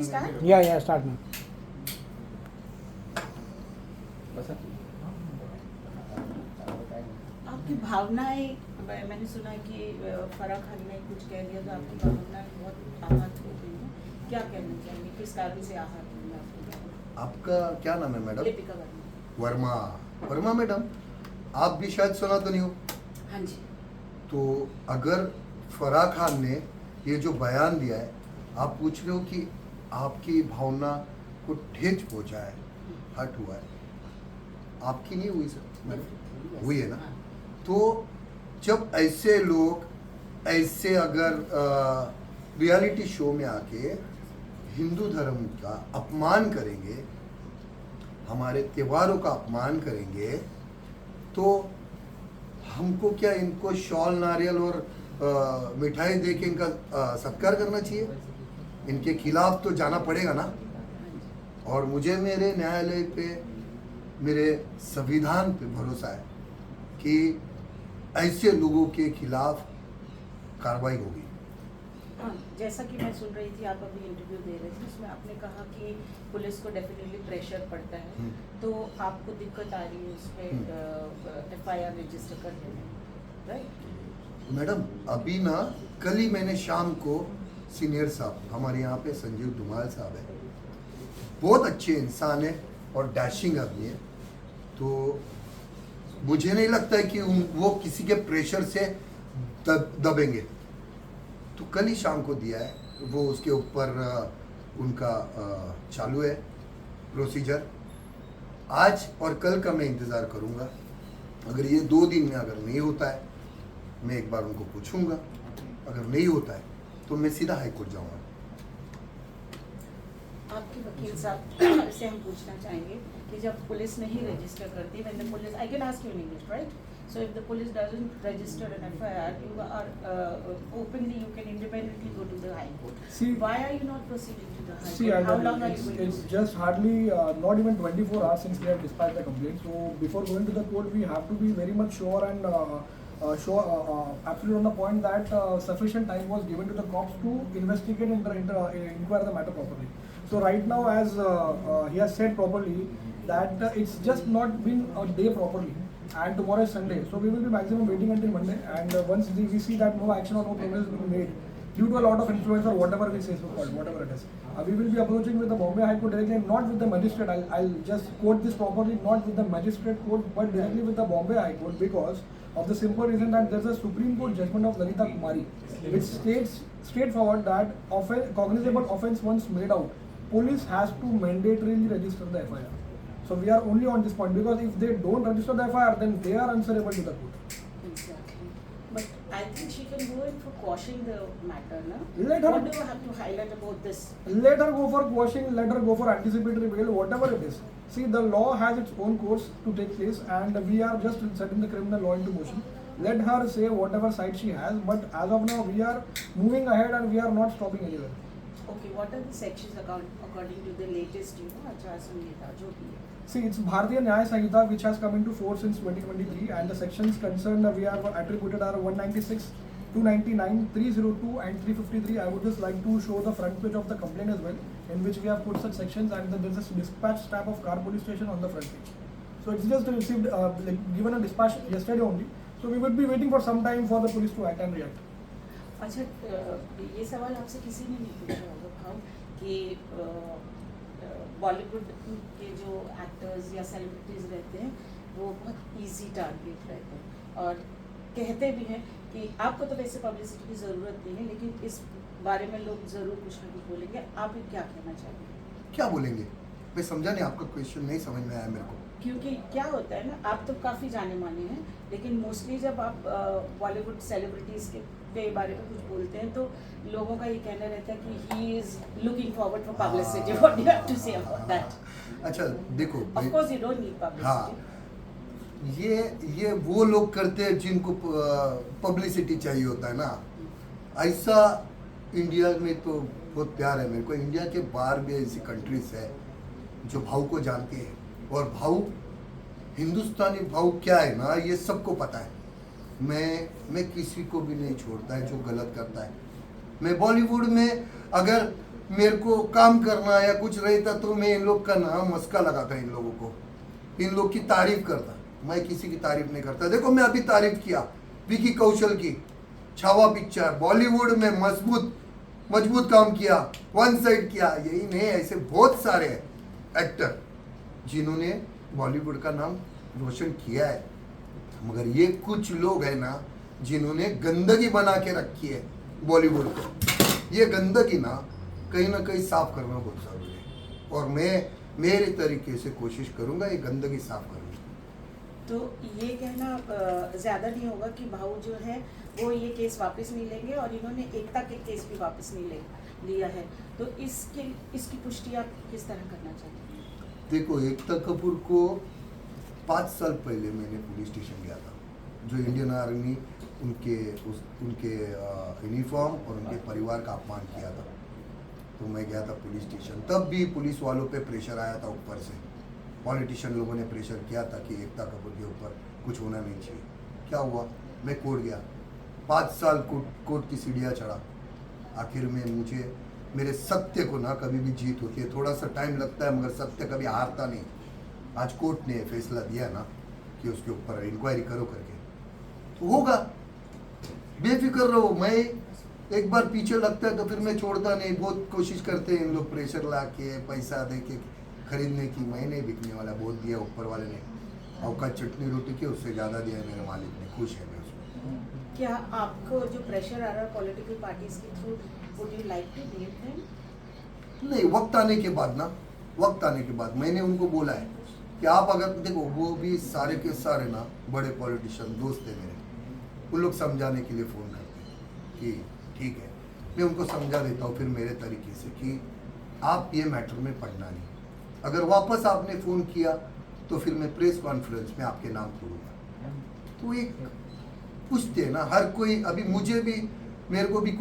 Start? Yeah, start now. आपकी भावनाएं, मैंने सुना है कि फराह खान ने कुछ कह दिया तो आपकी भावनाएं बहुत आहत हो गई हैं। क्या कहना चाहेंगे, किस कारण से आहत हुई आपकी? आपका क्या नाम है मैडम? लिपिका वर्मा। वर्मा। वर्मा मैडम, आप भी शायद सुना तो नहीं हो। हाँ जी। तो अगर फराह खान ने ये जो बयान दिया है, आप पूछ रहे हो कि आपकी भावना को ठेस पहुंचा है, हर्ट हुआ है, आपकी नहीं हुई सर मैडम? हुई है ना? हाँ। तो जब ऐसे लोग ऐसे अगर रियलिटी शो में आके हिंदू धर्म का अपमान करेंगे, हमारे त्योहारों का अपमान करेंगे, तो हमको क्या इनको शॉल, नारियल और मिठाई दे के इनका सत्कार करना चाहिए? इनके खिलाफ तो जाना पड़ेगा ना। और मुझे मेरे न्यायालय पे, मेरे संविधान पे भरोसा है कि ऐसे लोगों के खिलाफ कार्रवाई होगी। हाँ, जैसा कि मैं सुन रही थी, आप अभी इंटरव्यू दे रहे थे, उसमें आपने कहा कि पुलिस को डेफिनेटली प्रेशर पड़ता है, तो आपको दिक्कत आ रही है उस पर FIR रजिस्टर करने में, राइट? मैडम अभी ना, कल ही मैंने शाम को सीनियर साहब, हमारे यहाँ पे संजीव धुमाल साहब है, बहुत अच्छे इंसान है और डैशिंग आदमी है, तो मुझे नहीं लगता है कि वो किसी के प्रेशर से दबेंगे। तो कल ही शाम को दिया है, वो उसके ऊपर उनका चालू है प्रोसीजर। आज और कल का मैं इंतज़ार करूँगा। अगर ये 2 दिन में अगर नहीं होता है, मैं एक बार उनको पूछूंगा। अगर नहीं होता है तो मैं सीधा हाई कोर्ट जाऊँगा। आपके वकील साहब से हम पूछना चाहेंगे कि जब पुलिस नहीं रजिस्टर करती, when the police, I can ask you in English, right? So if the police doesn't register an FIR, you are openly, you can independently go to the High Court. See, Why are you not proceeding to the High see, Court? I How don't- long are you going it's to? just hardly not even 24 hours since we have dispatched the complaint. So before going to the court, we have to be very much sure and absolute on the point that sufficient time was given to the cops to investigate and inquire the matter properly. So right now, as he has said properly, that it's just not been a day properly, and tomorrow is Sunday, so we will be maximum waiting until Monday, and once we see that no action or no progress is being made due to a lot of influence or whatever we say so called, whatever it is, we will be approaching with the Bombay High Court directly, and not with the magistrate. I'll just quote this properly, not with the magistrate court, but directly with the Bombay High Court, because of the simple reason that there's a Supreme Court judgment of Lalita Kumari, which states straightforward that cognizable offence once made out, police has to mandatorily register the FIR. So we are only on this point, because if they don't register the FIR, then they are answerable to the court. Exactly. But I think she can go in for quashing the matter, no? Let her- What do you have to highlight about this? Let her go for quashing, let her go for anticipatory bail, whatever it is. See, the law has its own course to take place, and we are just setting the criminal law into motion. Let her say whatever side she has, but as of now, we are moving ahead and we are not stopping anywhere. Okay, what are the sections according to the latest, Achar Samhita, jo bhi hai? See, it's Bharatiya Nyaya Sanhita, which has come into force since 2023, and the sections concerned we are attributed are 196, 299, 302 and 353. I would just like to show the front page of the complaint as well, in which we have put such sections, and then there's a dispatch stamp of Car Police Station on the front page. So it's just received, given a dispatch yesterday only. So we would be waiting for some time for the police to act and react. अच्छा, ये सवाल आपसे किसी ने नहीं पूछा होगा भाव कि बॉलीवुड के जो एक्टर्स या सेलिब्रिटीज़ रहते हैं वो बहुत इजी टारगेट रहते हैं, और कहते भी हैं कि आपको तो वैसे पब्लिसिटी की ज़रूरत नहीं है, लेकिन इस बारे में लोग ज़रूर कुछ ना कुछ बोलेंगे। आप क्या कहना चाहेंगे? क्या बोलेंगे? मैं समझा नहीं, आपका क्वेश्चन नहीं समझ में आया मेरे को। क्योंकि क्या होता है ना, आप तो काफ़ी जाने माने हैं, लेकिन मोस्टली जब आप बॉलीवुड सेलिब्रिटीज़ के बारे में कुछ बोलते हैं तो लोगों का ये कहना रहता है कि he is looking forward for publicity. What do you have to say about that? अच्छा देखो, of course you don't need हाँ, पब्लिसिटी। ये वो लोग करते हैं जिनको पब्लिसिटी चाहिए होता है ना। ऐसा इंडिया में तो बहुत प्यार है मेरे को। इंडिया के बाहर भी ऐसी कंट्रीज है जो भाव को जानती है, और भाव, हिंदुस्तानी भाव क्या है ना, ये सबको पता है। मैं किसी को भी नहीं छोड़ता है जो गलत करता है। मैं बॉलीवुड में अगर मेरे को काम करना या कुछ रहता तो मैं इन लोग का नाम मस्का लगाता, इन लोगों को, इन लोग की तारीफ करता। मैं किसी की तारीफ नहीं करता। देखो मैं अभी तारीफ किया विकी कौशल की, छावा पिक्चर, बॉलीवुड में मजबूत काम किया, वन साइड किया। यही नहीं, ऐसे बहुत सारे एक्टर जिन्होंने बॉलीवुड का नाम रोशन किया है। मगर ये कुछ लोग हैं ना जिन्होंने गंदगी बना के रखी है बॉलीवुड को। ये गंदगी ना कहीं साफ करना बहुत जरूरी है, और मैं मेरे तरीके से कोशिश करूंगा ये गंदगी साफ करने। तो ये कहना ज़्यादा नहीं होगा कि भाऊ जो है वो ये केस वापस नहीं लेंगे, और इन्होंने एकता के केस भी वापस नहीं लिया है, तो इसकी पुष्टि आप किस तरह करना चाहते हैं? देखो, एकता कपूर को 5 साल पहले मैंने पुलिस स्टेशन गया था, जो इंडियन आर्मी उनके यूनिफॉर्म और उनके परिवार का अपमान किया था। तो मैं गया था पुलिस स्टेशन, तब भी पुलिस वालों पे प्रेशर आया था ऊपर से। पॉलिटिशियन लोगों ने प्रेशर किया था कि एकता कपूर के ऊपर कुछ होना नहीं चाहिए। क्या हुआ? मैं कोर्ट गया, 5 साल कोर्ट की सीढ़ियाँ चढ़ा। आखिर में मुझे मेरे सत्य को ना कभी भी जीत होती है, थोड़ा सा टाइम लगता है मगर सत्य कभी हारता नहीं। आज कोर्ट ने फैसला दिया ना कि उसके ऊपर इंक्वायरी करो करके, तो होगा, बेफिक्र रहो। मैं एक बार पीछे लगता है तो फिर मैं छोड़ता नहीं। बहुत कोशिश करते हैं इन लोग प्रेशर ला के, पैसा दे के खरीदने की। मैं नहीं बिकने वाला, बहुत दिया ऊपर वाले ने, औकात चटनी रोटी की उससे ज़्यादा दिया है मेरे मालिक ने, खुश है मैं उसमें। क्या आपको जो प्रेशर आ रहा है पॉलिटिकल पार्टीज के through, would you like to leave them? नहीं, वक्त आने के बाद मैंने उनको बोला है कि आप अगर देखो, वो भी सारे के सारे ना बड़े पॉलिटिशियन दोस्त है मेरे, उन लोग समझाने के लिए फ़ोन करते हैं कि ठीक है, मैं उनको समझा देता हूँ फिर मेरे तरीके से कि आप ये मैटर में पढ़ना नहीं। अगर वापस आपने फ़ोन किया तो फिर मैं प्रेस कॉन्फ्रेंस में आपके नाम छोड़ूंगा। तो एक पूछते हैं ना हर कोई, अभी मुझे भी, मेरे को भी